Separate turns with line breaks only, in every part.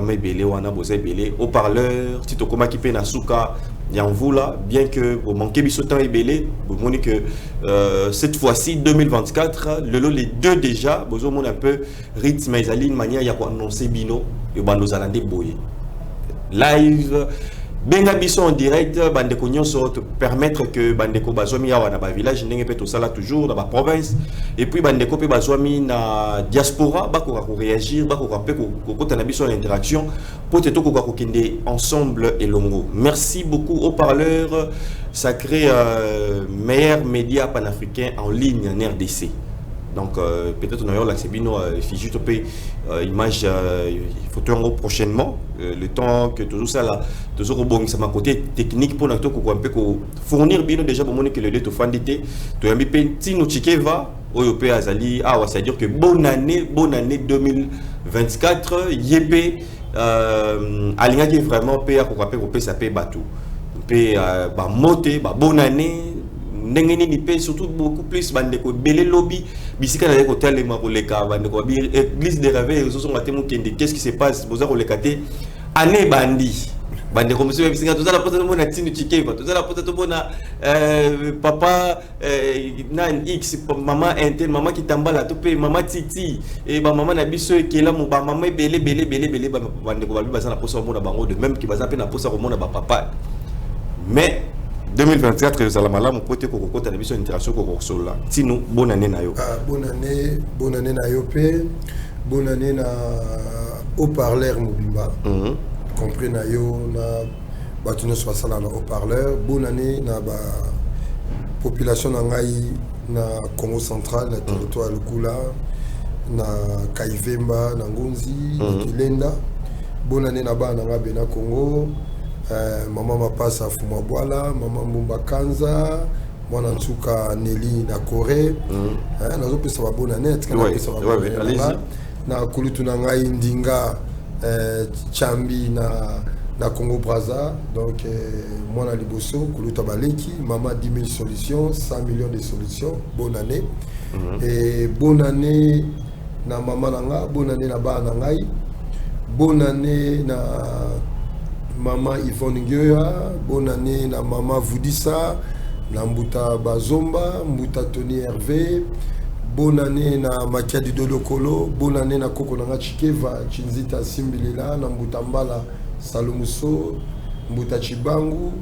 vraiment belé wana bozé belé au parleur tito koma ki pe na suka là, bien que vous manquez de temps et belé, vous montrez que cette fois-ci 2024, les deux déjà, vous avez un peu rythme, mais il y a une manière de annoncer bino et nous allons débrouiller. Live, benga biso en direct, bande ko nyonso te permettre que bande ko bazomi ya wana ba village ndenge pe to sala toujours dans la province et puis bande ko pe bazomi na diaspora ba ko réagir ba ko pe ko tana biso l'interaction pour te to ko kende ensemble et longo. Merci beaucoup aux parleurs sacré meilleur média panafricain en ligne en RDC. Donc peut-être on a eu l'accès bino Fiji topé image photo prochainement le temps que toujours ça là toujours bon ça m'a côté technique pour notre ko un peu fournir bino déjà pour montrer que le date fan d'été to yambi penti no chikeva oyo pe azali c'est à dire que bonne année 2024 yep alinga qui vraiment pe ko pe ça pe batou pe ba moté ba bonne année ndengeni ni pe surtout beaucoup plus bande ko belé lobby bisika na ko tele ma ko leka bande ko bi église de réveil zo so matemo kende qu'est-ce qui se passe boza ko lekate année bandi bande ko monsieur bisika to za pota mona tinu chikeva to za pota to bona papa nan x maman intel maman qui tambala to pe maman titi et ba maman na biso ekela mo ba maman belé bande ko ba bi baza na posa mona bango de même qui baza pe na posa ko mona ba papa mais 2024 Yosalamala mon côté koko ta mission interaction koko sola tino bonne année na yo
bonne année na yo pe bonne année na au parleur mobimba compris na yo na batuno swasala na au parleur bonne année na ba population na ngai na Congo central na territoire Lukula na Kaivemba na Ngonzi na Kilenda bonne année na ba na Bena Congo. Maman m'a passé à Fumabwala, maman Mumba Kanza, moi Nansuka Nelly na Corée. Nous avons fait bonne année. Na Kulutu na ngai Ndinga Chambi na Congo Brazza. Donc moi na Liboso Kuluta Baleki, maman 10 000 solutions, 100 millions de solutions. Bonne année. Et bonne année na maman nanga, bonne année na ba na ngai. Bonne année na Maman Yvonne Ngyoya, bonne année na maman Voudissa, na Mbuta Bazomba, Mbuta Tony Hervé, bonne année na Makiadi Dodokolo, bonne année na Koko Nanga Chikeva, Chinzita Simbilila, na Mbuta Mbala Salumuso, Mbuta Chibangu,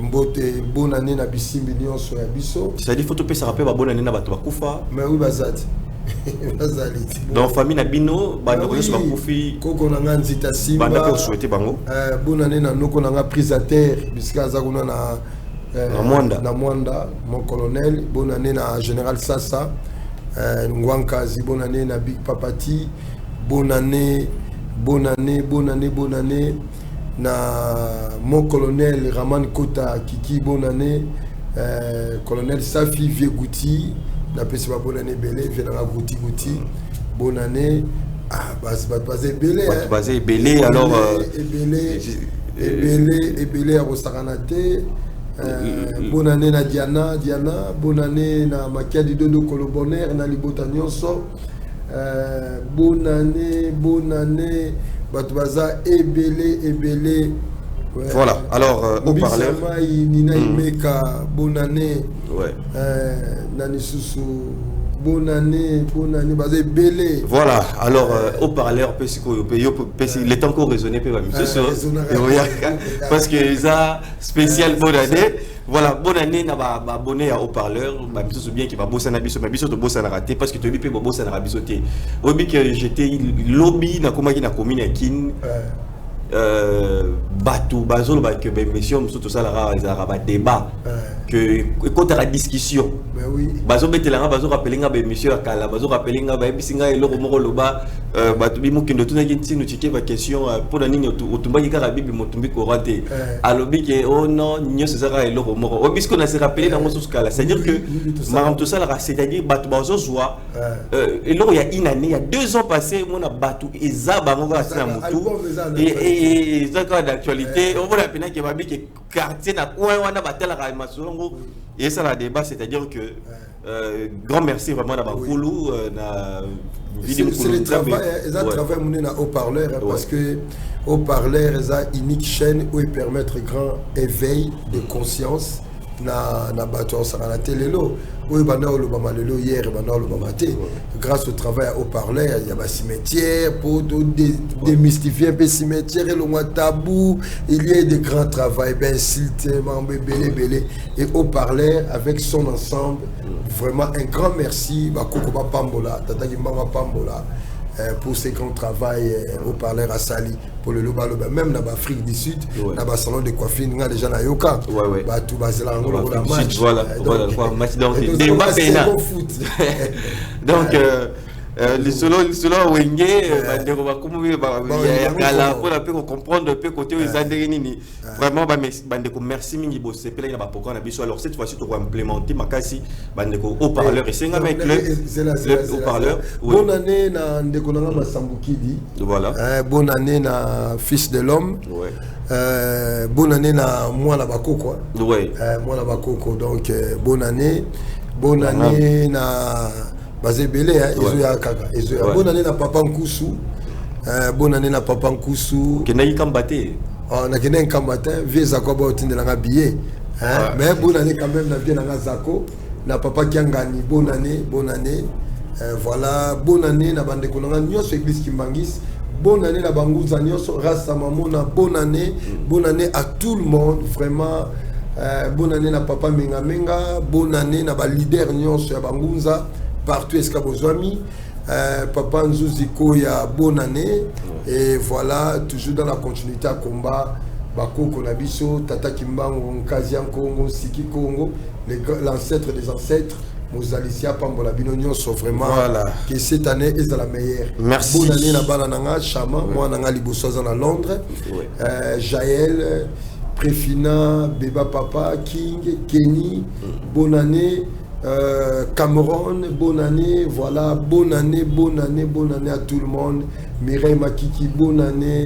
Mbote, bonne année na Bisimbi Nyonso ya Biso.
C'est-à-dire faut te payer ça rappelle bonne année na Bato Bakufa.
Mais oui bazati.
Dans famille na bino bande ko so bakufi
Koko Nanga Nzita Simba.
Bande ko souhaiter bango.
Bonne année na Noko Nanga prise à terre bisika zakuna na Mwanda, mon colonel, bonne année na général Sassa, Ngwankazi, bonne année na Big Papati, bonne année na mon colonel Raman Kota Kiki, bonne année, colonel Safi Viegouti, na pesi bonne année belé, Venanga Gouti, bonne année, basé belé,
basé belé alors
belé à Rosaranate. Bonne année na Diana, bonne année na Makiadi Dodo Koloboner na Libota Nyonso. Bonne année, Batbaza ebele.
Voilà, alors on parlait
Nina Imeka, bonne année.
Ouais.
Nani Susu. Bonne année, basé belé.
Voilà, alors au parleur il est encore raisonné parce que ça spécial bonne année. Voilà, bonne année na ba abonné à haut-parleur, ba biso bien qui va bosser na biso, to bosser na raté parce que tu bi bosser na bisoté. Obi que j'étais lobby na koma ki na commune à Kin. Batou bazol ba que ben mission surtout ça la débat que quand la discussion
mais oui
bazo betelanga bazo rappeler nga ben monsieur akala bazo rappeler nga ba bisinga eloko moko loba batou bi mokindo tuna kinti no tike ba question pour la nini otumba ki kara bibi motumbi ko raté alobi que oh non nyo ça sera eloko moko o bisko na se rappeler na mosu kala c'est à dire que maram tout ça la c'est à dire batou bazo joie eloko il y a une année il y a 2 ans passé mon batou eza bango ka sina mutu et ça quoi d'actualité on voit peine que babi que quartier na coin wana batela ka masolongo et ça la débat c'est à dire que grand merci vraiment à Bakoulou.
C'est le travail, ils ont travaillé à haut-parleur parce que haut-parleur, ils ont une unique chaîne où ils permettent un grand éveil de conscience. Na bateau ça na télé lo oui bana le bama lelo hier bana le bama té grâce au travail au parler il y a des cimetières pour démystifier un peu cimetière et le moins tabou il y a des grands travail ben siltement belé et au parler avec son ensemble vraiment un grand merci ba Kokoba Pambola tata Kimbanga Pambola pour ce grand travail au parler à Sali pour le loba même dans l'Afrique du Sud dans le salon de coiffure nous déjà na yoka ba tout basé là match
voilà match donc débat pénal donc le solo wenge bandeko bakomi kala pour la peu comprendre un peu côté aux andérini vraiment bandeko merci mingi bosse pela na bapoko na biso alors cette fois-ci tu vas implémenter makasi bandeko haut parleur et c'est avec le haut parleur
bonne année na ndeko na Masambukidi
voilà
bonne année na fils de l'homme bonne année na moi na bakoko moi na bakoko donc bonne année na basé belé ezoya kaka ezoya bonne année na papa Nkusu bonne année na papa Nkusu
kenayi kambate
na kenayi kambate vieux zako ba otinde nga billet mais bonne année quand même na bien nga zako na papa Kiangani bonne année voilà bonne année na bande ko nga nyoso église Kimbangis bonne année na banguza nyoso rasta mamona bonne année à tout le monde vraiment bonne année na papa Menga bonne année na ba leader nyoso ya banguza partout est-ce que vos amis papa Nzuzi Koya bonne année et voilà toujours dans la continuité à combat Bakoko Nabiso Tata Kimbango Nkazian Congo Siki Congo l'ancêtre des ancêtres Mozalicia Pambola Binonion sont vraiment que cette année est la meilleure.
Merci.
Bonne année na Balananga Chama moi nanga Libosoza à Londres Jaël Préfina Beba Papa King Kenny bonne année Cameroun, bonne année, voilà, bonne année à tout le monde. Mireille Makiki, bonne année,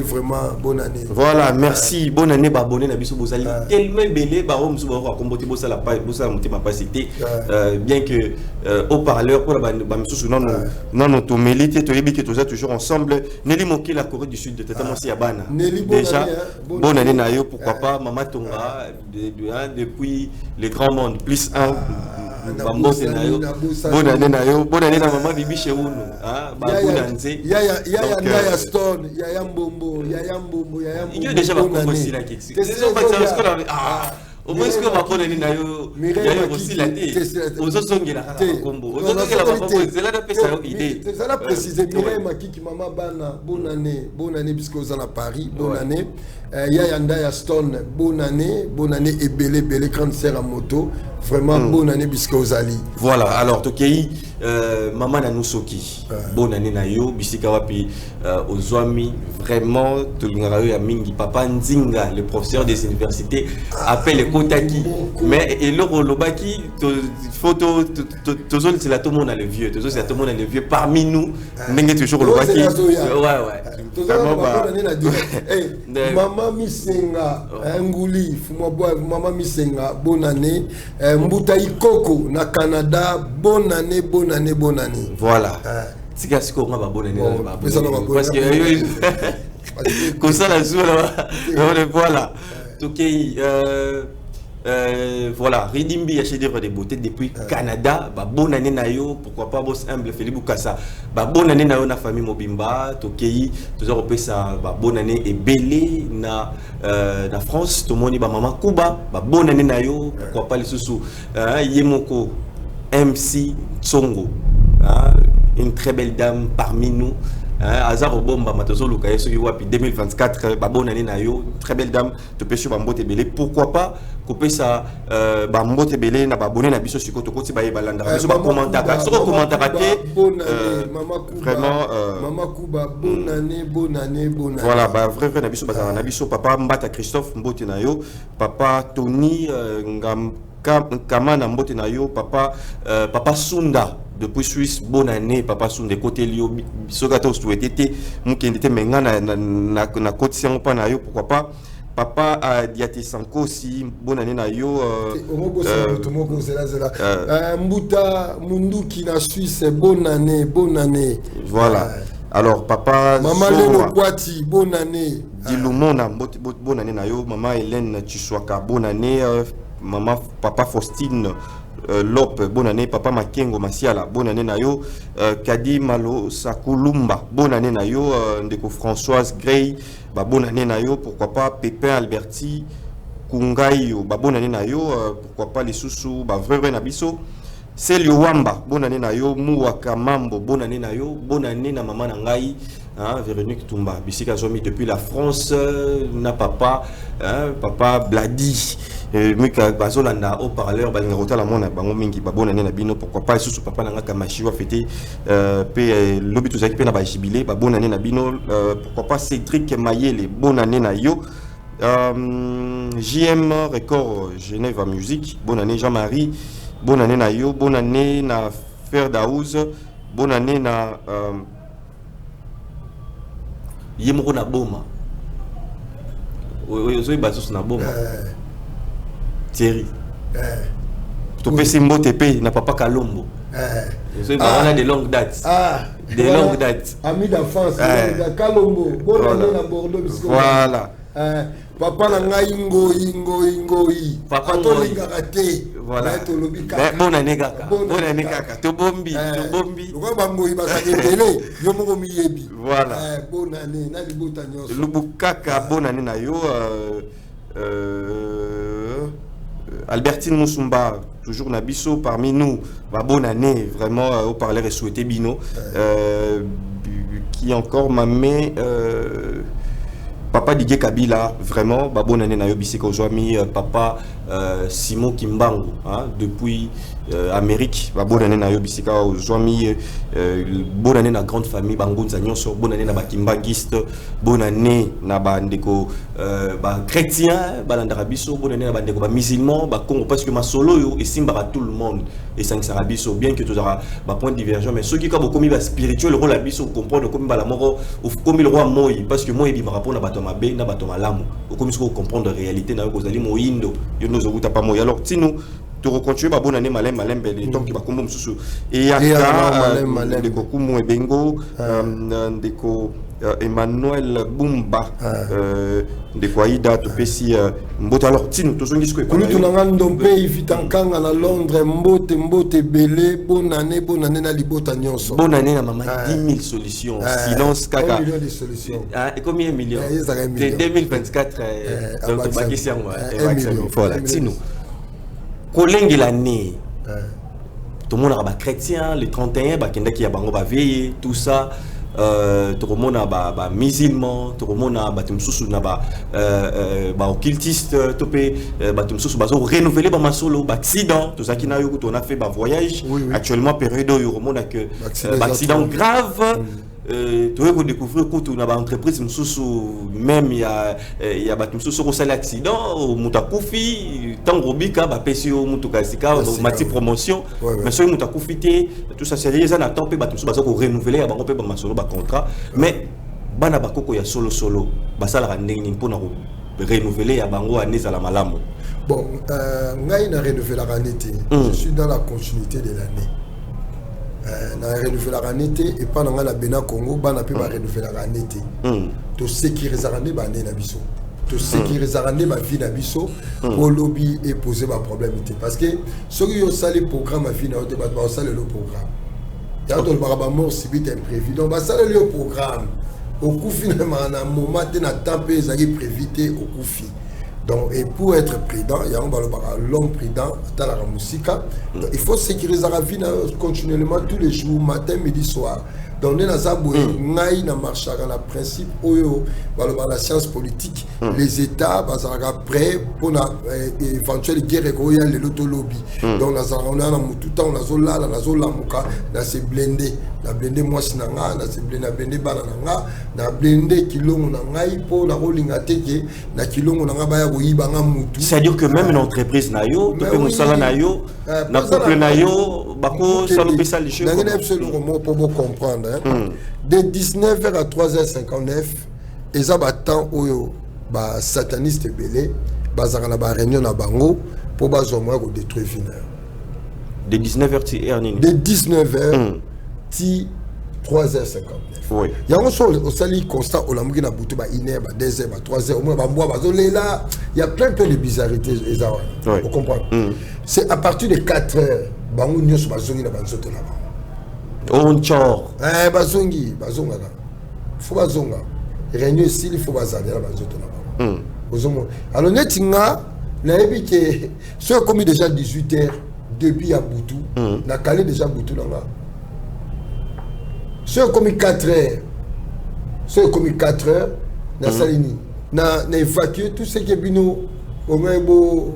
vraiment, bonne année.
Voilà, merci, bonne année, abonné Nabiso Bozali. Tellement belé, barom souvent combattre bossa la monter ma capacité. Bien que au parleur pour la bamisou non non to mélite to yebi que tous toujours ensemble. Nelly Moki la Corée du Sud de Tata Mosi Yabana. Déjà bonne année nayo pourquoi pas Mama Tonga depuis le grand monde plus 1 bonne année na maman Bibi chez nous
Yaya Stone Yaya Mbombo
il y a déjà aussi la question au moins ce que ma bonne année nayo il y a aussi la tête aux autres sont là combo aux autres la papa c'est là de ça idée
c'est ça préciser Mireille Makiki maman bana bonne année puisque vous en à Paris bonne année Yaya Ndaya Stone bonne année et belé grande sœur à moto vraiment bonne année puisque vous allez
voilà alors Tokei maman Nanusoki bonne année nayo bisika wapi aux amis vraiment tolingara yo ya mingi papa Nzinga le professeur des universités appelle Kotaki mais et le lobaki photo toujours c'est là tout le monde a le vieux toujours c'est tout le monde a le vieux parmi nous n'engage toujours lobaki
vraiment maman Misenga Nguli maman Misenga bonne année Mbuta Ikoko na Canada bonne année
voilà c'est qu'à ce qu'on va bonne année parce que comme ça la joue là voilà ok voilà Ridimbi a chef-d'œuvre de beauté depuis Canada bonne année nayo pourquoi pas boss humble Philippe Boukassa bonne année nayo na famille Mobimba Tokei toujours on peut ça bonne année et belé na France tout le monde maman Kuba bonne année nayo pourquoi pas les sous Yemoko MC Tsongo une très belle dame parmi nous Azar Bomba Matozolo Kayeso Wapi 2024 bonne année nayo très belle dame te pêche Bambote belé pourquoi pas couper ça Bambote belé na abonné na biso siko to koti ba yebalanda biso ba commentaire vraiment
Maman Kuba bonne année
voilà vrai na biso bazana na biso papa Mbata Christophe Mbote nayo papa Tony Kamana Mbote nayo papa Sunda depuis Suisse bonne année papa Sunda côté Lio Sogato souhaité mukende te menga na côté si on pas nayo pourquoi pas papa a Diaté Sanko aussi, bonne année na yo.
Mbuta Munduki na Suisse, bonne année, bonne année.
Voilà. Alors papa
Maman Lelo Kwati, bonne année.
Dilumona, bonne année na yo. Maman Hélène Chiswaka, bonne année. Maman papa Faustine Lope, bonne année. Papa Makengo Masiala, bonne année na yo. Kadi Malo Sakulumba, bonne année na yo. Ndeko Françoise Gray, bonne année na yo. Pourquoi pas Pépin Alberti Kungayo, bonne année na yo. Pourquoi pas les Soussou, vrai Nabiso. C'est le Wamba, bonne année na yo. Mouaka Mambo, bonne année na yo. Bonne année na maman Nangai, Véronique Toumba. Bissika Zomi depuis la France, na papa, papa Bladi. Mika Bazolanda au parleur, Balingota la mona, Bangomingi, bonne année na bino. Pourquoi pas, sous papa Nanga Kamashi va fêter, l'obit tout ça qui peut na jubilé, bonne année na bino. Pourquoi pas Cédric Mayele, bonne année na yo. JM Record Genève à musique, bonne année Jean-Marie. Bonne année na yo, bonne année na Ferdaouz, bonne année na Yemro na Boma. Oui, oui, basus na Boma. Thierry. Tu peux simbo TP na papa Kalombo. On a des longues dates. Des longues dates.
Ami d'enfance, Kalombo. Bonne année na Bordeaux.
Voilà.
Papa na ingo. Papa to lingaraté.
Voilà. Bonne année kaka. Bonne année kaka. To bombi.
Lo bango ibasa télé. Yo mo miyebi.
Voilà.
Bonne année na libota nyonso.
Lubu kaka bonne année na yo. Albertine Moussumba, toujours Nabiso parmi nous. Bonne année, vraiment au parler et souhaiter Bino. Qui encore ma main. Papa Didier Kabila, vraiment, bonne année na Yobisika Ojwami, papa Simon Kimbangu, depuis Amérique, bonne année na Yobisika Ojwami, bonne année na grande famille, Bangunza Nyonso, bonne année na Bakimbagiste, bonne année na Bandeko chrétien, Balandarabiso, bonne année na Bandeko musulman, Congo, parce que ma solo yo, et Simba tout le monde, et Sangsarabiso, bien que tout aura point divergent, mais ceux qui ont commis la spirituel, le rôle abiso, comprendre comme la mort, ou comme le roi Moi, parce que moi, il m'a rapport à Batoma B, na Batoma Lamu, ou comme il faut comprendre la réalité, na Kozali Moindo, yo nous avons pas moi. Alors, si nous, tu recontinues, bonne année, malem, les temps qui va comme sous. Et Yaka, de Kokumo et Bengo, de Emmanuel Bumba, de Kwaïda, Topesi, Mbote. Alors, si nous, tous on dit ce que
nous avons pays Vitankanga à Londres, Mbote, Belé, bonne année, na Libota Nyonso.
Bonne année, na maman, 10 000 solutions. Silence, Kaka.
1 million de solutions.
Et combien de millions? 2024, donc, ma question, voilà, si nous. Collègue l'année, tout le monde a chrétien, les 31, qui a veillé, tout ça. Tout le monde a musulman, tout le monde a occultiste, renouveler ma solo, accident, tout ça qui n'a eu, on a fait voyage. Actuellement, période où on a que accident grave. Tu veux découvrir que tu as une entreprise, même il y a un accident, Moutakufi, tant Robika, Pesio, Moutoukasika, Mati promotion, mais si Moutakufi, tout ça, c'est les années, tu peux renouveler, tu peux contrat, mais Banabako, il y a solo, Basala Randing pour renouveler à Bango à Neza la Malamo.
Bon, je suis dans la continuité de l'année. Na renouveler la ranité et pas dans la Bénin Congo, ba na pe ba renouveler la ranité. To sécuriser la année na biso. To sécuriser la année ma vie na biso pour lobby et poser ma problème parce que ceux qui ont salé programme à vie na te ba salé le programme. Ya to ba mort subite imprévu. Donc ba salé le programme. Au coup finalement na moment na tempé ça qui prévité au coup fi. Donc, et pour être prudent, il y a un long prudent dans la musique. Il faut sécuriser la vie continuellement tous les jours, matin, midi, soir. Donc, nous avons marché dans le principe la science politique, les États sont prêts pour l'éventuelle guerre de l'autolobby. Donc, nous avons tout le temps, nous avons blindé. Na blende mwasi na nga, na blende bana na nga, na blende kilongo na ngai po na rolinga teke, na kilongo na nga baya koyiba nga mutu.
C'est-à-dire que même une entreprise na yo, tu peux musala na yo, na couple na yo, bako salope ça les choses.
N'a absolument pour vous comprendre. De 19h à 3h59, ils ont temps oyo ba sataniste belé bazanga na ba réunion na bango pour bazoma ko détruire finir
de 19h
de 19h ti 3h59.
Oui.
Il y a un au sali constat au lamuki na butu ba 1h ba 2h ba 3h au moins ba mboa bazolela, il y a plein de bizarrités ezawa. Vous comprenez? C'est à partir de 4h bango nyos bazongi na banzoto na ba.
On chor.
Bazongi bazonga na. Faut bazonga. Réunion ici il faut bazali na banzoto na ba. Ozomo. Alors netinga na ebi ke so comme déjà 18h depuis à Boutou, na calé déjà Boutou là. C'est comme 4 heures. C'est comme 4 heures. Na salini. Na évacuer tout ce qui est bino au moins bo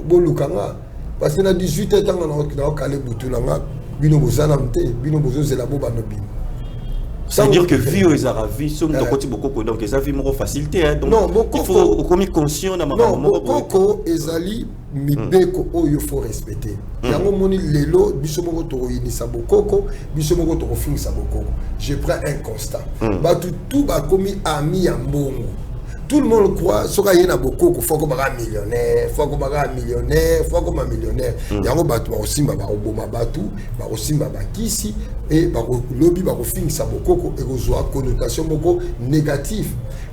lukanga. Parce que na 18 heures tant na calé Boutou là, bino bozana mte, bino bozo zela bo bano bino.
Ça veut dire que vie aux Arabes, sommes dans côté beaucoup donc ça vie more facilité hein. Donc
non,
il faut comme conscient na
maman. Non, beaucoup ezali mibeko oyo faut respecter. Yango moni lelo biso moko to yinisa bokoko, biso moko to fingisa bokoko. Je prends un constat. Ba tout ba komi ami ya mbongo. Tout le monde croit que il y a beaucoup faut que un millionnaire, faut que un millionnaire, faut que un millionnaire. Il y a batu aussi ba oboma batu, ba aussi ba kisi et ba lobby ba fin ça beaucoup et une connotation beaucoup négative.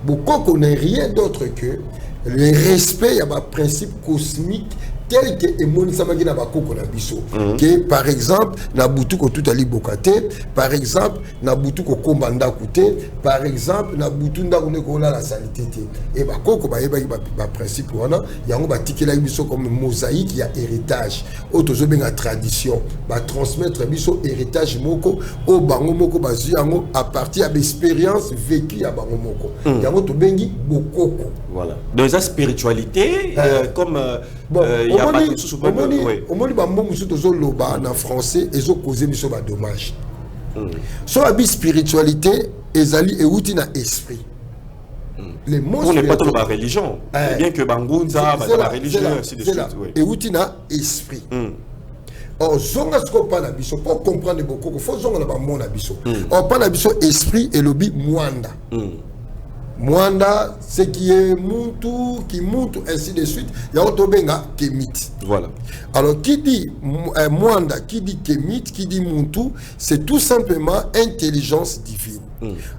Beaucoup n'est rien d'autre que le respect à un principe cosmique tel que Emoni Samagi na bakoko na biso. Que par exemple, na butu ko tout ali bokate, par exemple, na butu ko kombanda koute, par exemple, na butu nda ko ko la salité te. Et bakoko ba yeba ba principe wana, yango ba tikela biso comme mosaïque ya héritage. Otozo benga tradition, ba transmettre biso héritage moko o bango moko ba yango à partir de l'expérience vécue à bango moko. Yango to bengi bokoko.
Voilà. Dans la spiritualité comme
bon, au moins ba mbo musu tozo loba na français ezo causer biso ba dommage. So abi spiritualité ezali euti na esprit.
Les mots on n'est pas trop la religion. Bien que bangunza la religion ainsi de suite, oui.
Euti na esprit. Or zonga sko pa na biso pour comprendre beaucoup il faut zonga na ba mona biso. Or pa na biso esprit et lobi mwanda. Mwanda, ce qui est Muntu, qui monte, ainsi de suite, il y a Otobenga, Kemit.
Voilà.
Alors, qui dit Mwanda, qui dit Kemit, qui dit Muntu, c'est tout simplement intelligence divine.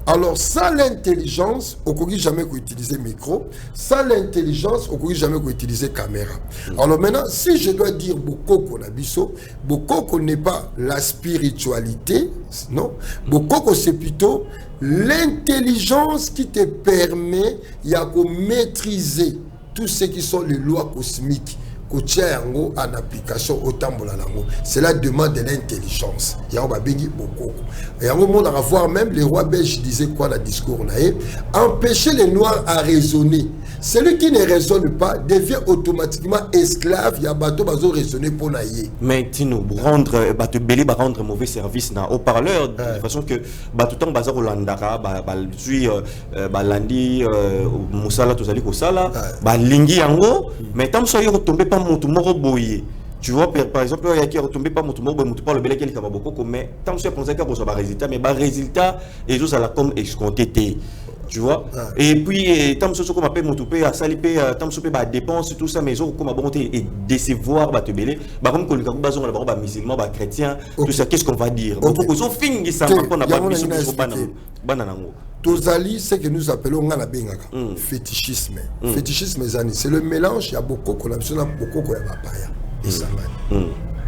Alors, sans l'intelligence, on ne peut jamais utiliser micro. Sans l'intelligence, on ne peut jamais utiliser caméra. Alors maintenant, si je dois dire Bokoko Nabiso, Bokoko n'est pas la spiritualité, non. Bokoko, c'est plutôt l'intelligence qui te permet de maîtriser tout ce qui sont les lois cosmiques. En application au tambolanango. Cela demande de l'intelligence. Il y a un moment à voir même les rois belges disaient quoi dans le discours empêcher les noirs à raisonner. Celui qui ne raisonne pas devient automatiquement esclave. Il y a bateau bazo raisonner pour naïe.
Mais Tino, rendre bateau belé va rendre mauvais service na au parleur de façon que bateau temps bazar olandara suis balandi musala tozali ko sala balingi yango mais tant soyo tomber pas moto moro boyé. Tu vois, par exemple, il y a qui est retombé par mon tour, pas le belé qui est beaucoup, mais tant que tu pensais qu'il y a un résultat, mais le résultat est juste à la comme escompté. Tu vois, et puis tant que tu appelles mon toupé à salipé, tant que tu as dépenses, tout ça, mais ils ont comme bonté et décevoir, te belé, comme que le bazon, la musulman, chrétien, tout ça, qu'est-ce qu'on va dire? Donc, ils ont fini ça, on n'a pas mis sur le bananango.
Tozali, c'est que nous appelons ngana bengaka fétichisme. Fétichisme, c'est le mélange, il y a beaucoup qu'on a besoin beaucoup qu'on a papaya. Et ça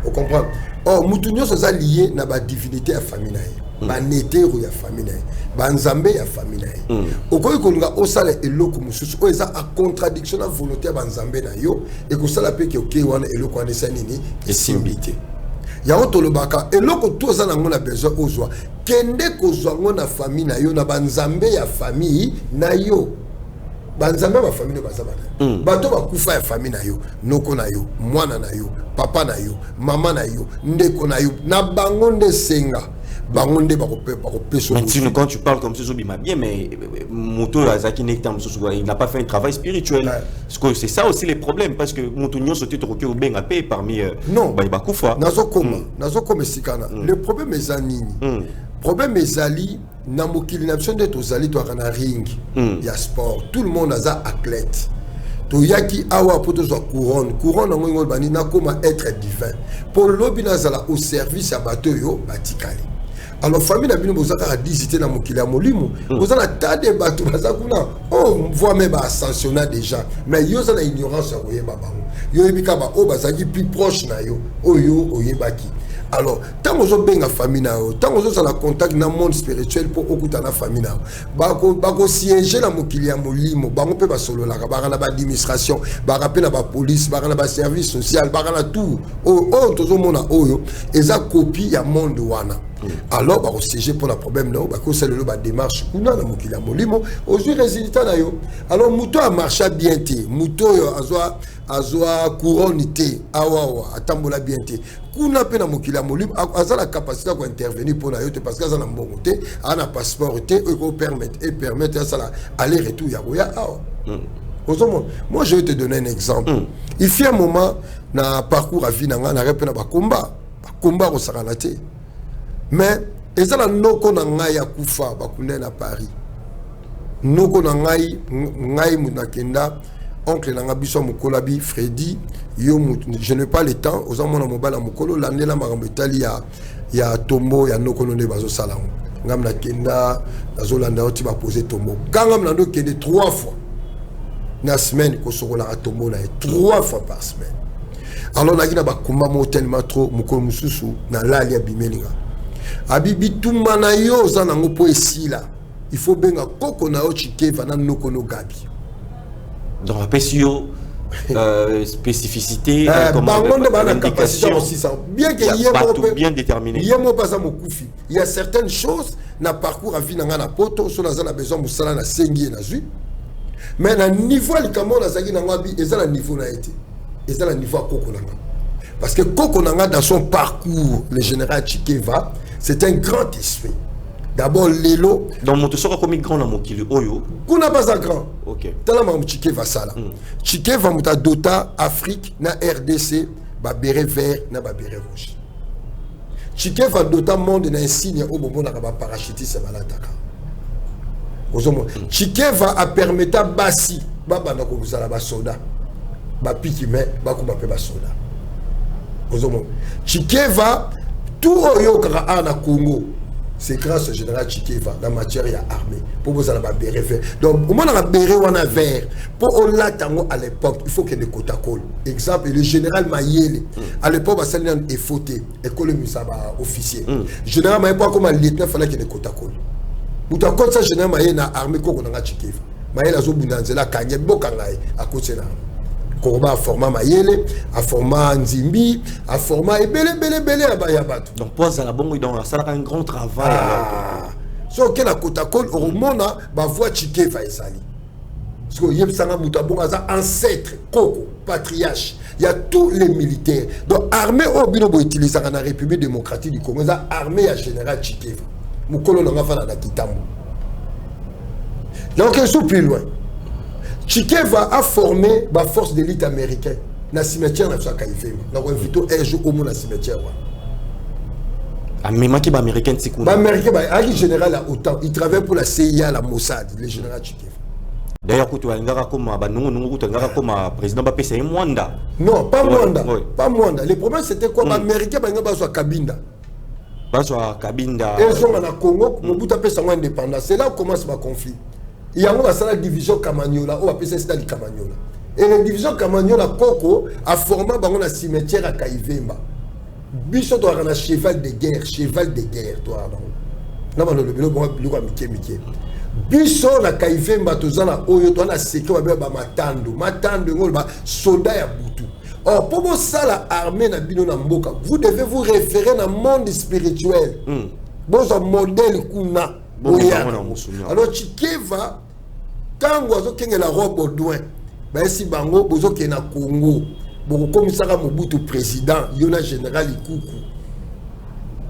vous comprenez? Or, Moutounio sont liés à la divinité à la famille. Ba netero ya famille. Ba nzambe ya famille. Okoyi kolunga osala eloko mususu o eza a contradiction na volonté ya nzambe na yo et ko sala pe ke oké wana eloko wana nini esimbité. Ya otolobaka eloko toza na ngona besoin ozwa kende kozwa ngona famille na yo na banzambe ya famille na yo. Banzambe ba famille bazabana. Bato ba kufa ya famille na yo, noko na yo, mwana na yo, papa na yo, mama na yo, ndeko na yo, na bangonde senga. Bangonde ba peso.
Maintenant quand tu parles comme ça bien mais Moto Azaki il n'a pas fait un travail spirituel. Parce que c'est ça aussi les problèmes parce que Motonio sauté troqué au ben paix parmi
non,
ba kufa.
Nazo comme sikana. Le problème est anini. Problème est ali na mokili na biso nde tozali toaka ring ya sport, tout le monde aza athlète toyaki awa po tozwa couronne yango ngol bani nakoma être divin pour lobi nazala au service ya bato yo batikali. Alors famille na bino bozaka a visiter na mokili ya molimo bozala tade bato bazakuna on voit même ascensionnat déjà mais yo za na ignorance ya koyeba bango yo ebika ba o bazaki plus proche na yo oyo oyebaki. Alors, tant que vous avez famille, tant que vous avez contact dans le monde spirituel pour occulter la famille, vous siéger dans le Mokilia Molimo, vous pouvez solo la, vous avez l'administration, vous avez la police, vous avez le service social, vous avez tout. Tout le monde a oyo, et ça copie ya monde wana. Alors, vous siéger pour le problème là, vous c'est le démarche kuna dans Mokilia Molimo, aujourd'hui résultat là yo. Alors, Mouto a marché bien té, Mouto azwa couronne té, awa atambola bien té. Kuna pe na mokili ya molimo aza la capacité ko intervenir pour na yote parce que aza na mbongo te ana passeport te ko permettre ça la aller retour ya goya moi je vais te donner un exemple. Il fait un moment na parcours à vie na nga na repe na ba combat ko sakana te mais ezala noko na ngai ya kufa ba kuna na Paris noko na ngai munakenda oncle nanga biso mukolabi Freddy yo je n'ai pas le temps aux amona mobile mukolo l'année la makambo etali ya tombo ya nokono ne bazo salango ngam na kenda azolanda oti ba poser tombo kangam na ndo kende 3 fois na semaine ko sokola tombo na 3 fois par semaine. Alors na kina ba kumba mo tellement trop mukolo mususu na lali abimelinga abibi tumana yo za nango po esila il faut benga koko na o chikeva na nokono gabi.
Dans la PSIO, spécificité,
bien qu'il y ait
tout bien déterminé.
Il y a certaines choses, na parcours à vie na poto, sur la besoin de musala na sengi na zu. Mais na niveau li kamo na zagi na ngabi, et ça la niveau na été. Et ça la niveau à Koko Nanga. Parce que Koko Nanga dans son parcours, le général Chikeva, c'est un grand esprit. D'abord, Lelo.
Donc, mon tour comme grand dans mon kilo. Oyo.
Qu'on n'a pas un grand.
Ok.
Tala ma Chikeva sala. Chikeva muta dota Afrique na RDC ba béret vert na ba béret rouge. Chikeva dota monde na insigne au bobo na ba parachutiste balataka. Ozomo. Chikeva a permetta basi baba na ko buzala ba soda. Ba piki me ba ko ba pe ba soda. Ozomo. Chikeva tout oyo kara na Congo. C'est grâce au général Chikeva, la matière et armée. Pour vous avoir béret vert. Donc, au moins, on a béret ou on a vert. Pour l'attendre à l'époque, il faut qu'il y ait des cotacoles. Exemple, le général Mayele, à l'époque, il y a des fautés. École de officier. Le général Mayele, comme un lieutenant, il fallait qu'il y ait des cotacoles. Vous avez compte ça, le général Mayele a armé comme on a Chikeva. Mayele a zobunanzela, kanye, bokangaye, à côté de l'armée. Koroba a formé Mayele, a formé Nzimbi, a formé belé à Bayabat.
Donc, pour ça, ça a un grand travail.
Sauf que la Kotakol, au monde, va voir Chikeva et Sali. Parce que Yeb Sanga Moutabon a ancêtre, Koko, patriarche. Il y a tous les militaires. Donc, armée au Binobo utilisé dans la République démocratique du Congo, armée à général Chikeva. Moukolo n'a pas fait la Kitambo. Donc, ils sont plus loin. Chikeva a formé la force d'élite américaine. Dans le cimetière, on a fait un invité un jour au monde dans le cimetière.
Mais qui est américain, c'est quoi?
Américain, il général à OTAN. Il travaille pour la CIA, la Mossad, le général Chikeva.
D'ailleurs, quand tu as comme président Mbappé, c'est un Mwanda.
Non, pas Mwanda. Pas Mwanda. Le problème, c'était quoi? Américain, il y a Kabinda.
Kabinda.
Ils sont en Congo, Mobutu a son indépendance. C'est là où commence le conflit. Il y a la division Kamanyola, on appelle ça la Kamanyola. Et la division Kamanyola, Koko a formé un cimetière à Kaivemba. Biso doit avoir un cheval de guerre, toi. Non, non, le bureau, Miké. Biso na Kaivemba, tozana, oyo, toi, na seke, matando, soldat ya Boutou. Or, pour vous, ça, l'armée na bino na mboka, vous devez vous référer dans le monde spirituel. Bon, un modèle kuna. Alors Chikeva tango azokenga la robe Baudouin ba esi bango bozoke na Congo boko komisaka Mobutu président yona général Ikuku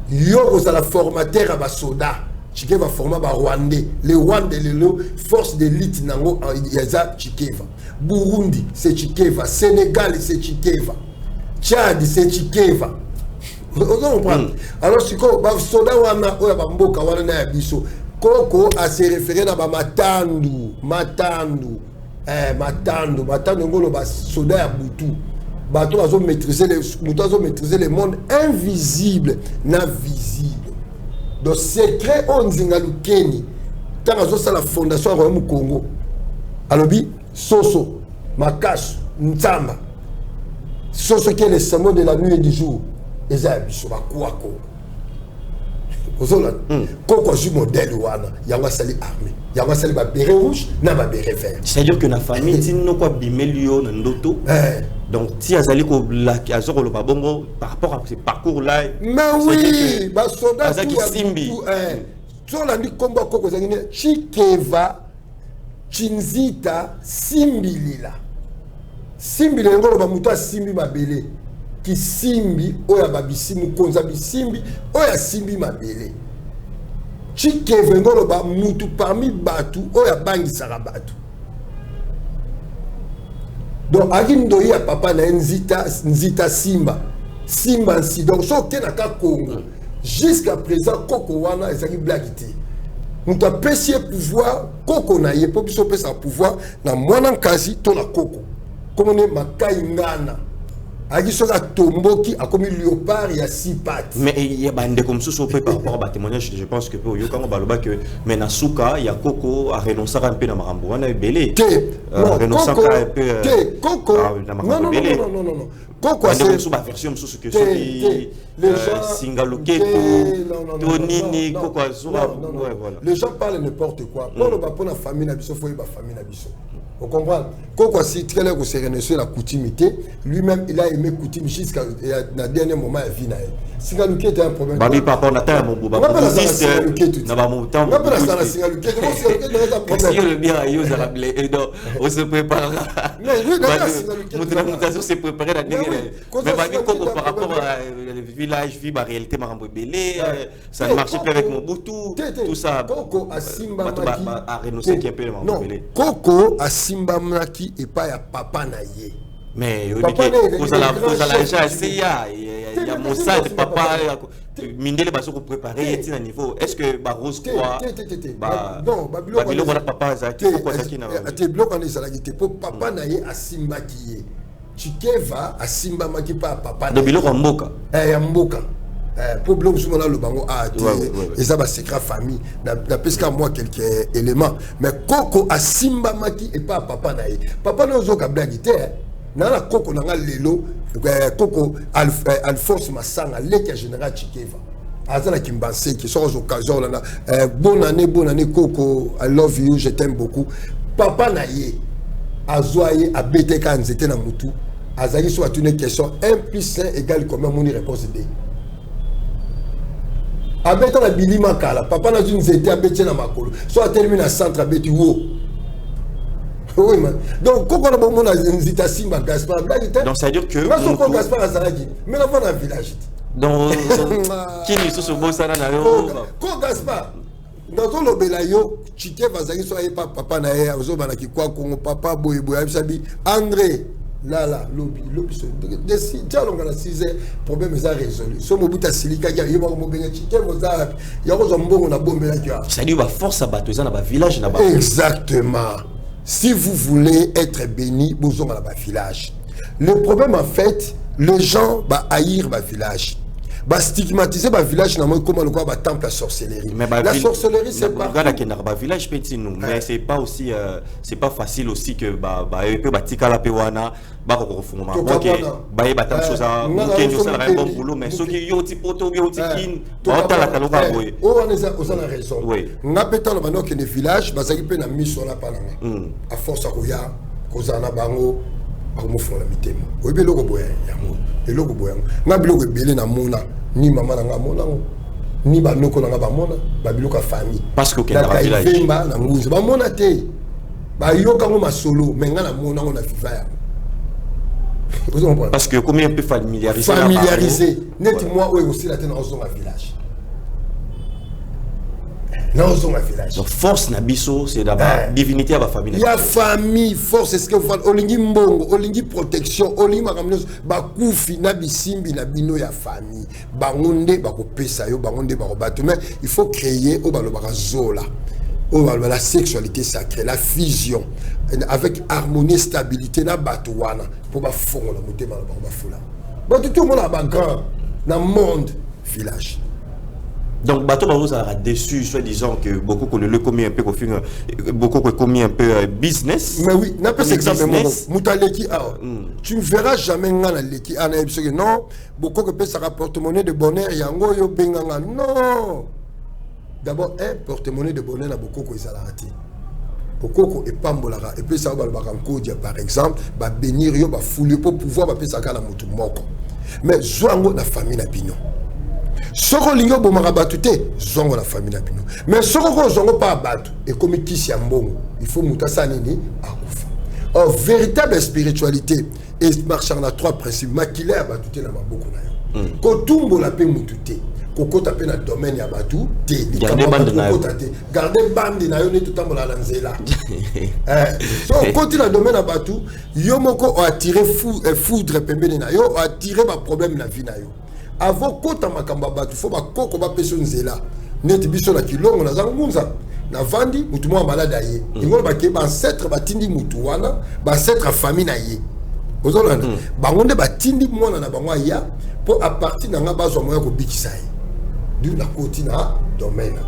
yo la formateur ba soda Chikeva forma ba Rwandais les Rwandais lelo force d'élite nango yaza Chikeva Burundi c'est Chikeva Sénégal c'est Chikeva Tchad c'est Chikeva. Vous comprenez? Alors si quoi ba soda wana oya ba mboka wana na biso Koko a se référé à Matandu. Matandu ngolo ba soda ya butu. Bato azo maîtriser les mondes invisibles na visible. Donc secret on zingalukeni. Tant azo sa la fondation Royaume Congo. Alobi Soso, Makash, Ntsamba. Soso qui est le serment de la nuit et du jour. Ezabiso bakwako. Koko ju modèle wana yanga sali armée yanga sali ba béret rouge na ba béret vert.
C'est-à-dire que la famille tino quoi bimelio na ndoto. Donc si azali ko la azoko lo babongo par rapport à ce parcours là.
Mais oui, ba soldat
azaki simbi.
Sur la ni komba koko zangine Chikeva Chinzita Simbilila. Simbilila ngolo ba muta simbi mabele. Ki simbi oya babisimu konza bisimbi oya simbi mabele Chikeve ngolo ba mutu parmi batu oya bangi sara batu. Donc agindo ya papa na nzita simba nsi donc so kena ka Congo jusqu'à présent koko wana ezaki blagité mutu apesi pouvoir koko na ye po biso pesa pouvoir na mwana nkazi to na koko comme ne makai ngana. Agisoka tomboki a comme léopard ya 6 pattes.
Mais il y a bande comme ça par rapport à témoignage, je pense que pour Yokango Baloba que mais na Suka ya Koko a renoncé un peu na Marambo wana belé. Renoncé un peu
Koko. Non. Koko a
c'est une version sur ce que les gens Singaloke Tonini Koko
les gens parlent n'importe quoi. Pour le pour la famille na biso faut ba famille na biso. Vous comprenez? Koko si très là que c'est renoncé la coutumité, lui-même il a aimé coutume jusqu'à la dernier moment de vie. Singaluke était un problème.
Babi papa on attend mon boba. Na ba mon temps.
On pas la Singaluke,
si le bien yo za rappeler et donc on se prépare.
Mais lui
la mutation s'est préparé la dernière. Mais Babi Koko par rapport au village vie la réalité Marambo belé, ça ne marchait plus avec mon boutou, tout ça.
Koko a Simba Maki
a renoncé qui un peu Marambo belé.
Koko a Simba Maki et pas ya papa na ye.
Mais vous allez déjà essayer. Il y a Mossad, papa, Mindele va se préparer à niveau. Est-ce que Rose croit
non,
Babylone voilà papa Zaki pourquoi Zaki n'a pas
été bloqué en Israélité pour papa naïe à Simba qui est Chikeva à Simba Maki pas papa
de Bilo Mboka
Mboka pour bloquer sur le bango et ça va secret famille d'après ce moi quelques éléments mais Koko à Simba Maki et pas papa naïe papa nous a blagité nana Koko nanga lelo Koko Alphonse Massanga l'état général Chikeva azala kimbanse qui sont aux occasions là bonne année Koko I love you je t'aime beaucoup papa naye azoye abete quand c'était na mutu azali soit une question 1 plus 1 égale combien mon réponse D abete na bilima kala papa na une zete abete na makolo soit termine à centre abete wo. Oui, man. Donc, quand on a bon monde Nzita Simba Gaspard,
donc ça veut dire que
mais Gaspard Azaragi, mais là on a un village.
Donc qui nous sur beau ça na yo.
Quand Gaspard dans le belayo, Chike Vazagi soit pas papa na ya ozo bana ki kwa Congo papa boy abisabi André là lobby de si dialogue na 6 heures problème est résolu. So mobuta silika ya yeba mo benga Chike Vaza ya ko zombongo na bombe la kia.
Ça dit va force à battre ça na ba village na ba.
Exactement. Si vous voulez être béni, vous allez dans le village. Le problème en fait, les gens vont haïr le village. Vont stigmatiser le village comme le temple à sorcellerie.
Mais
la sorcellerie c'est pas.
Village petit nous, mais c'est pas aussi c'est pas facile aussi que peut batika la pewana ba ko fuma. OK. Ba batam chose à Kenyo ça un bon boulot mais ceux qui yo ti poto yo ti kin ba ta la kaloka boy.
On a raison. Na petan le banok ne village bazaki pe na mission la pananga. À force à koya kozana bango akomo fona mitema. Oyibe loko boya yango. Eloko boya. Na biloko ebele na mona ni mama na nga mona ni ba noko na nga ba mona ba biloko famille.
Parce que dans le village
na nguzi ba mona te. Ba yoka ngo masolo mais nga na mona ngo na fiva.
Parce que combien peut
familiariser net moi aussi la tête dans un village Non, on a village.
Donc force nabiso, c'est d'abord divinité à la famille.
Il y a famille, force, est-ce que vous faites olingi mbongo, olingi protection, olingi makamnos, bakufi nabisimbi nabino ya famille. Bangonde bako pesa yo, bangonde bako batu. Mais il faut créer au balo baka zola. La sexualité sacrée, la fusion avec harmonie, stabilité na batouana pour ba fongo la moté mal ba foula. Bon tout le monde a ba grand dans monde village.
Donc bateau vous a déçu soit disant que beaucoup qu'on le commis un peu beaucoup qu'on commis un peu business.
Mais oui, n'a pas cet exemple mutaleki tu ne verras jamais ngana leki ana non beaucoup que peut ça porte-monnaie de bonheur yango yo benganga non. D'abord, un porte-monnaie de bonheur, beaucoup qui est raté. Beaucoup et pambolara et puis ça va le par exemple, va bénir yo, va fouler pour pouvoir va ça la mutu moko. Mais zongo la famille na bino. Soko lingo bo marabatute, zongo la famille na bino. Mais soko zongo pas battu et comme kisi mbongo, il faut mutasa nini akufa. Or véritable spiritualité et marcher dans trois principes, makile abatute na maboko na yo. Ko tumbo la pe mutute. Koko tapé dans le domaine ya batou te
garder bande na
garder bande na yo ne tout temps la lanzela so continue dans le domaine ya batou yo moko a attiré foudre pembeni na yo a attiré ba problème na vie na yo avant kota makamba batou faut ba koko ba peso nzela net biso na kilongo na zangunza na vandi mutu mo malade aye ngolo ba ke ba ancêtre batindi mutu wana ba ancêtre famille na ye ozolanda bangonde batindi mwana na bango ya pour à partir na nga bazo moya ko bikisa ye. D'où la continua domaine.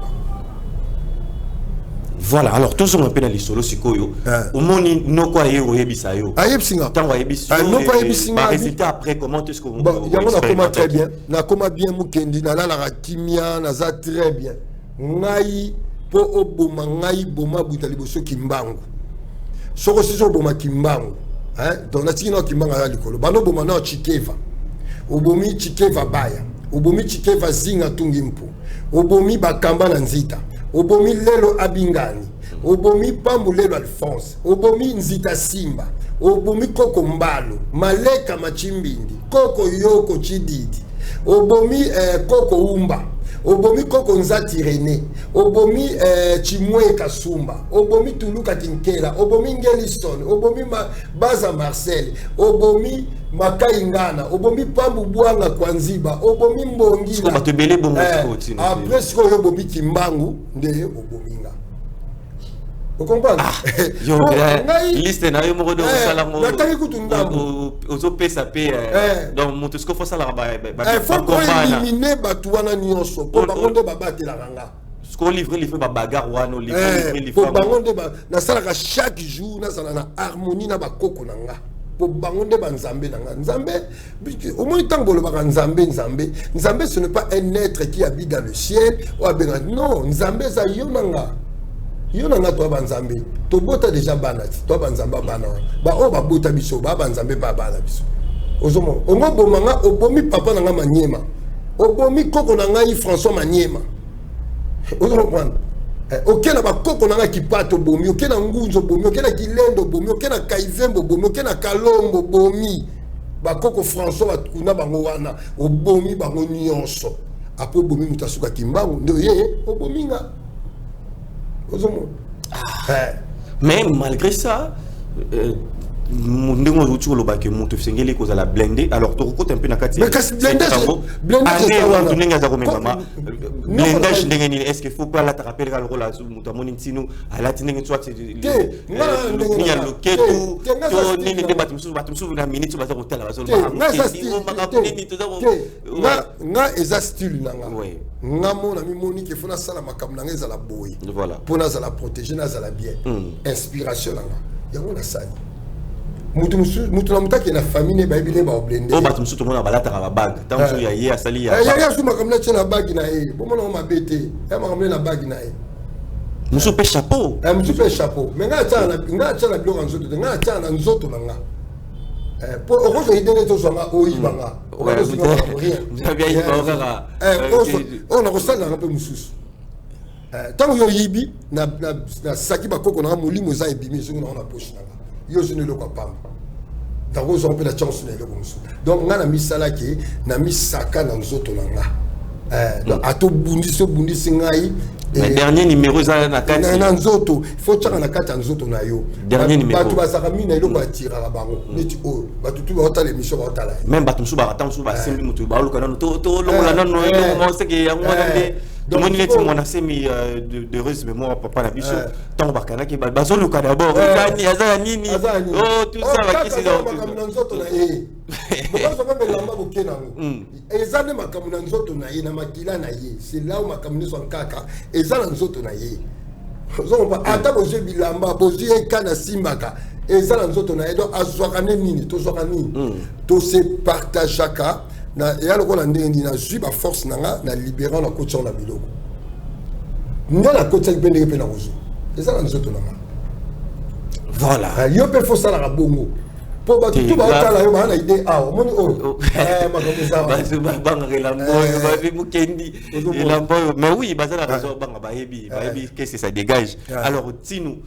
Voilà, alors toujours un peu dans les solos sikoyo. Au monde no quoi yo yebisayo.
Ayebsinga.
Tant wa yebisayo.
Non pas yebisinga.
Résultat après comment est-ce que vous
bon, yango na comment très bien. Na comment bien mukendi na la kimia na za très bien. Ngai po oboma ngai boma butali boso kimbangu. Soko sizo boma kimbangu. Hein? Donc na tino kimbanga ya likolo. Bano boma na chikeva. Obomi chikeva baya. Obomi chikeva zinga tungimpo. Obomi bakamba na nzita. Obomi lelo abingani. Obomi pambu lelo Alphonse. Obomi nzita simba. Obomi koko mbalo. Maleka machimbindi. Koko yoko chididi. Obomi koko umba. Obomi koko nzati René. Obomi chimwe kasumba. Obomi tuluka tinkela. Obomi ngeliston. Obomi baza Marcel. Obomi makaingana. Obomi pambu buanga kwanziba. Obomi mbongi. Après ce qu'on obomi kimbangu nde obominga. Vous comprenez?
Yo, liste na yo moko do sala mo.
Nataki kutundamu.
Ozo pesa pe donc montesco faut sala ba
faut éliminer batuana nyonso pour bakonde babate la ranga.
Ce qu'on livre ba bagarre wana livre
pour bakonde ba na sala chaque jour na sala na harmonie na bakoko nanga. Pour bangonde ba nzambe nanga. Nzambe au moins tant bolo ba nzambe nzambe ce n'est pas un être qui habite dans le ciel ou abenga non nzambe za yo nanga. Yo nanga to banzambe to bota déjà banati to banzamba bana ba o ba bota biso ba banzambe ba bana biso ozomo ongo bomanga obomi papa nanga manyema obomi koko nanga yi François manyema ozomo prendre okena ba koko nanga kipato bomi okena ngunzo bomi okena kilendo bomi okena kaivembo bomi okena kalombo bomi ba koko François bakuna bango wana obomi bango nyonso apo bomi mutasuka kimbangu ndio ye obominga.
Mais malgré ça, nous toujours le bac monte singeli cause la blindé alors tu recoutes un peu na kati
mais
blindage ndengeni est-ce qu'il faut pas la te rappeler le rôle azul mutamoni ntino ala tinenge soit ni ya loketu to nini de batumsu na minute baza hôtel bazol
nga eza style nanga nga mona mi moni ke fona sala makam nanga eza la boy
voilà
pour na la protéger na la bien inspiration nanga yango na sani mutu na mutaki na famille ba ibile ba oblende
o batum sutu mona balata ba bag tanzo ya ye asali ya
ya suma kamna tshela bag na e bo mona ma bete ya makamle na bag na e
musu pe chapeau
musu pe chapeau mais nga tshana bilo nzoto nga tshana nzoto nanga pour ozo idene to zonga oibanga on a resala na pe mususu tango yo yibi na saki ba koko na molimo za ebimi so na poche nanga yo je ne le crois pas dans vos on peut la chance ne le comme ça donc nga na misala ki na misaka na nzoto nanga Donc ato bundisi ngai.
Le dernier numéro ça na kati.
Na nzoto, faut tchaka na kati nzoto na yo.
Dernier numéro.
Batu basaka mina ilo batira bango. Neti o, batu tu ba otala émission ba otala.
Même batu musu ba ata musu ba simbi mutu ba luka nano to longola nano mo seke yango nde. Tout le monde est mon assemi de heureuse mémoire papa na biso. Tant bakana ki bazo luka d'abord. Nani aza nini? Oh tout ça va qui c'est dans
nzoto na ye. Bokaso ba melamba bokena ngo. Ezane makamuna nzoto na ye na makila na ye. C'est là où makamuna son kaka. Ezana nzoto na ye. Zo ba ata boje bilamba boje kana simbaka. Ezana nzoto na ye donc azwaka nini to zwaka nini. To se partageaka na ya lokola ndenge na zwi ba force nanga na libérant la coach na biloko. Ndala coach bende pe na rozo. Ezana nzoto nanga.
Voilà.
Yo pe faut ça la bongo. Pour battre tout ba otala yo ba na idée ah moni o. Makamisa.
Banga relambo ba bi mukendi. Relambo mais oui baza la raison banga ba yebi qu'est-ce que ça dégage. Alors tinu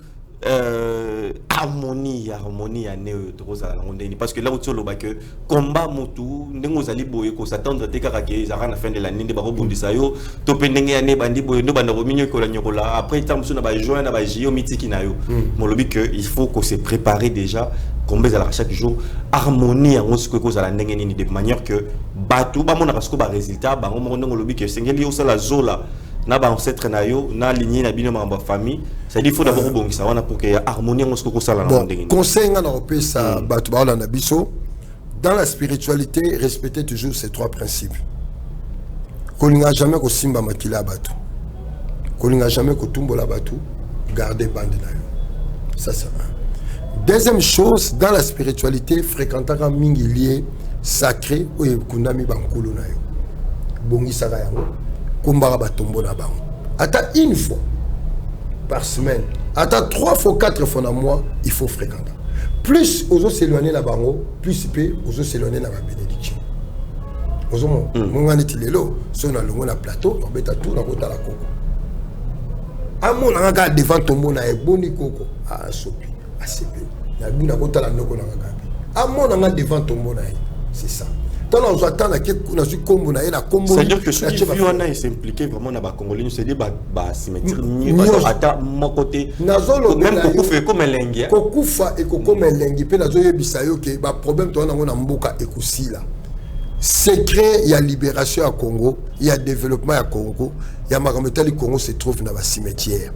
harmonie à néo troza la ondeni parce que là où tu le que combat motu ndengo zali boye ko s'attendre te kaka ke za na fin de l'année ba rebondisa yo to pendenge ya ne bandi boye no banda rominyo ko la nyokola après tamso na ba juin na ba jio mitiki na yo mon lobi que il faut qu'on se préparer déjà combat à chaque jour harmonie en ce que ko za la ndenge ni de manière que batu ba mona parce que ba résultat ba ngo ndongo lobi que sengeli yo sala zola na ba ancêtre na yo na lignée na bino ma famille ça dit faut d'abord bongisa wana pour que y a harmonie en ce que ça la ndenge
conseil nga na opé ça batu ba na biso dans la spiritualité respecter toujours ces trois principes kolinga jamais ko simba makila batu kolinga jamais ko tumbola batu garder bande na yo ça c'est un. Deuxième chose dans la spiritualité fréquenter un mingi lié sacré ou kunami bankulu na yo bongisa ga yango Kumbara batombo na bango. Ata une fois par semaine, ata 3 fois 4 fois dans mois, il faut fréquenter. Plus ozo s'éloigner na bango, plus il ozo s'éloigner na ba bénédiction. Ozo mo ngani tilelo, so na longo na plateau, on beta tout na kota la koko. Amo na nga devant tombo na eboni koko, a sopi, a sepe. Na bu na kota la noko na nga. Amo na nga devant tombo na c'est ça.
C'est-à-dire que ceux qui vivent s'impliquer vraiment dans les Congolais, c'est des symétries. Mon côté, même Kokou fait comme un lingue.
Kokou fait comme un lingue. Puis nazo yebisayo que ba problème toi na mboka ekosi là. Secret, il y a libération à Congo, il y a développement à Congo, il y a makamotali Congo se trouve dans la cimetière.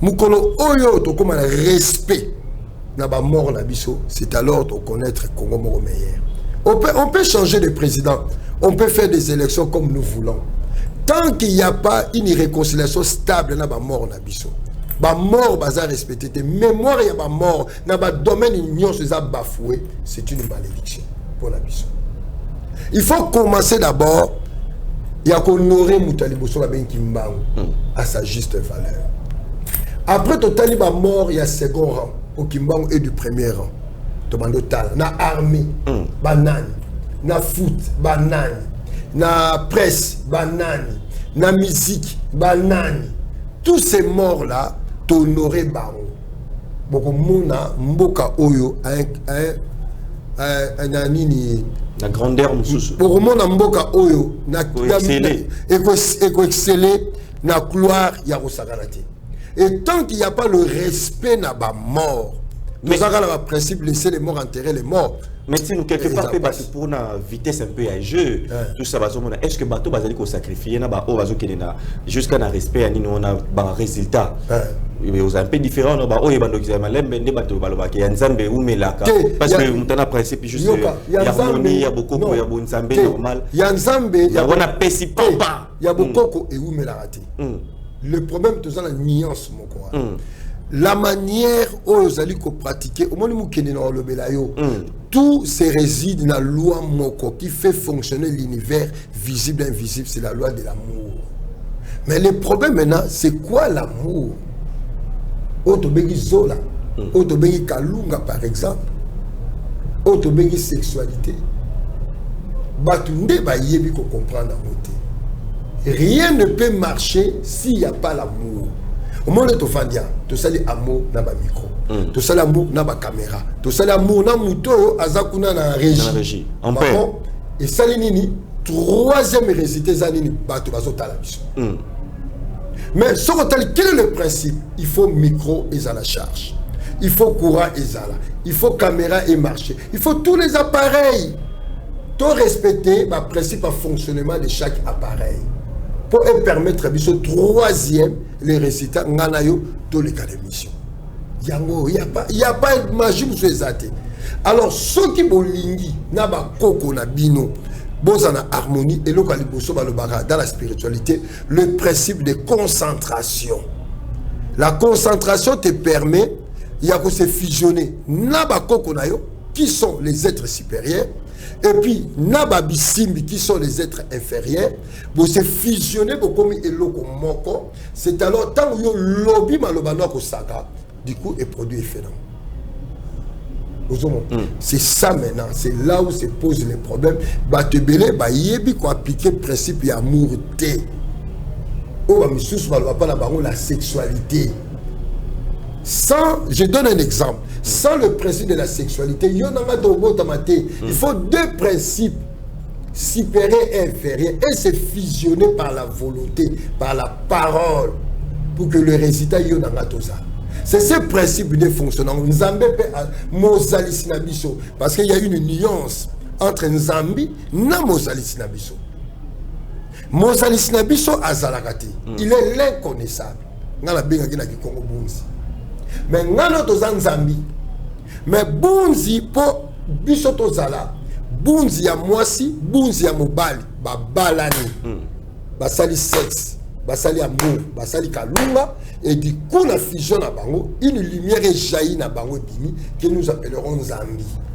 Mukolo oyo to comme un respect na ba mort na biso, c'est alors de connaître Congo mort meilleur. On peut changer de président, on peut faire des élections comme nous voulons. Tant qu'il n'y a pas une réconciliation stable, dans la mort, la mort, baza respecté, mémoire, il y a la mort, dans le domaine union, c'est bafoué, c'est une malédiction pour la mission. Il faut commencer d'abord, il y a qu'on honorer Moutali Bosso à sa juste valeur. Après, total, la mort, il y a second rang, au Kimbangu et du premier rang. Na armée, banane, na foot, banane, na presse, banane, na musique, banane. Tous ces morts-là, t'honorer bango. Boko mona mboka oyo na nini
la grandeur mususu.
Boko mona mboka oyo na exceller na gloire ya rosagalate. Et tant qu'il n'y a pas le respect na ba mort. Mais ça a le principe laisser les morts enterrer les morts.
Mais si nous quelque part pour une vitesse un peu à jeu, tout ça va se monter. Est-ce que bateau va aller sacrifier na ba o va jusqu'à un respect à ni on a ba résultat. Mais aux un peu différent na ba o yebando ki malem bende bateau baloba ki nzambe ou melaka parce que mutana principe juste il y a harmonie, il y a beaucoup il y a bon nzambe normal.
Il y a nzambe, il y a
on a pesi papa.
Il y a beaucoup et ou melaka. Le problème c'est la nuance mon quoi. La manière où vous allez pratiquer, tout se réside dans la loi Moko qui fait fonctionner l'univers visible et invisible, c'est la loi de l'amour. Mais le problème maintenant, c'est quoi l'amour? Otobengi Zola, Otobengi Kalunga par exemple, Otobengi sexualité. Batunde ba yebi ko comprendre rien ne peut marcher s'il n'y a pas l'amour. Au monde de Tofandia, tu sais l'amour dans le micro, tu sais l'amour dans la caméra, tu sais l'amour dans le moto, azakuna na régie.
En paix.
Et ça, nini, troisième résultat zanini bato bazotala biso. Mais sur quel est le principe? Il faut micro et à la charge. Il faut courant et zala. Il faut caméra et marcher. Il faut tous les appareils. Tout respecter le principe de fonctionnement de chaque appareil. Pour permettre à ce troisième, les résultats, tous les cas d'émission. Il n'y a pas de magie pour les athées. Alors, ceux qui ont lingi, naba koko na bino, bozana harmonie, et dans la spiritualité, le principe de concentration. La concentration te permet, il y a que se fusionner, naba koko na yo, qui sont les êtres supérieurs, et puis naba bisimbi, qui sont les êtres inférieurs, vous se fusionner comme eloko moko, c'est alors tant que yo lobby malobano ko saka, du coup, et produit effet. C'est ça maintenant, c'est là où se posent les problèmes. Batebele, yebi ko appliquer le principe d'amour té. La sexualité. Sans, je donne un exemple, sans le principe de la sexualité, il faut deux principes supérieurs et inférieurs et se fusionner par la volonté, par la parole, pour que le résultat y ait ça. C'est ce principe de fonctionnement. Parce qu'il y a une nuance entre Nzambi et Mozali Nabiso. Mozali Nabiso azalakati. Il est l'inconnaissable. Mais ngano to Nzambi. Mais bunzi po biso to zala. Bunzi ya mwasi, bunzi ya mobali, ba balani. Basali sexe. Basali amour, basali kalunga, et du coup la fusion à bango, une lumière est jaillie na bango bimi que nous appellerons Zambi.